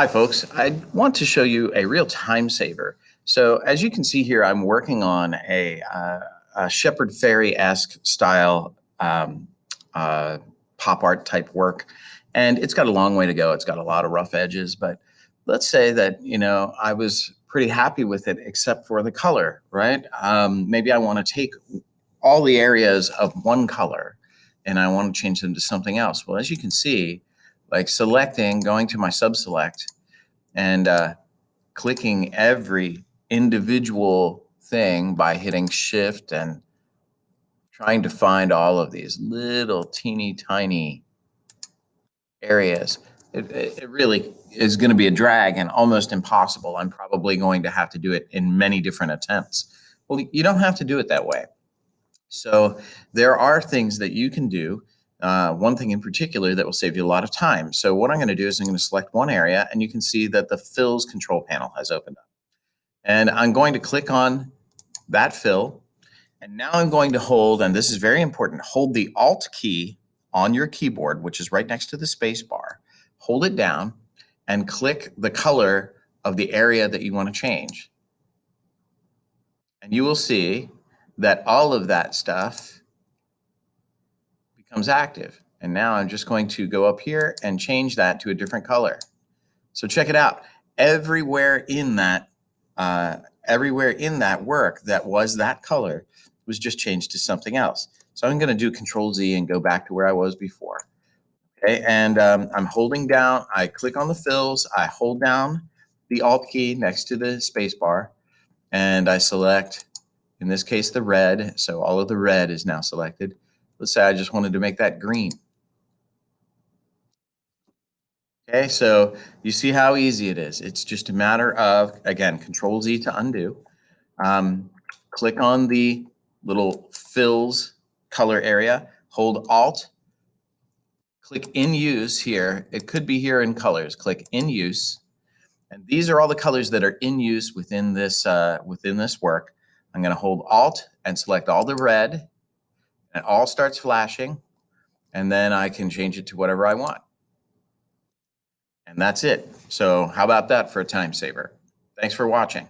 Hi, folks. I want to show you a real time saver. So as you can see here, I'm working on a Shepherd Fairy-esque style uh, pop art type work. And it's got a long way to go. It's got a lot of rough edges, but let's say that, I was pretty happy with it except for the color, right? Maybe I want to take all the areas of one color and I want to change them to something else. Well, as you can see, like selecting, going to my sub-select, and clicking every individual thing by hitting shift and trying to find all of these little teeny tiny areas. It really is going to be a drag and almost impossible. I'm probably going to have to do it in many different attempts. Well, you don't have to do it that way. So there are things that you can do. One thing in particular that will save you a lot of time. So what I'm going to do is I'm going to select one area, and you can see that the fills control panel has opened up. And I'm going to click on that fill. And now I'm going to hold, and this is very important, hold the Alt key on your keyboard, which is right next to the space bar. Hold it down and click the color of the area that you want to change. And you will see that all of that stuff becomes active. And now I'm just going to go up here and change that to a different color. So check it out. Everywhere in that work that was that color was just changed to something else. So I'm going to do Control Z and go back to where I was before. Okay, and I'm holding down. I click on the fills. I hold down the Alt key next to the space bar, and I select, in this case, the red. So all of the red is now selected. Let's say I just wanted to make that green. Okay, so you see how easy it is. It's just a matter of, again, Control Z to undo. Click on the little fills color area, hold Alt, click in use here. It could be here in colors. Click in use. And these are all the colors that are in use within this work. I'm going to hold Alt and select all the red, and it all starts flashing. And then I can change it to whatever I want. And that's it. So how about that for a time saver? Thanks for watching.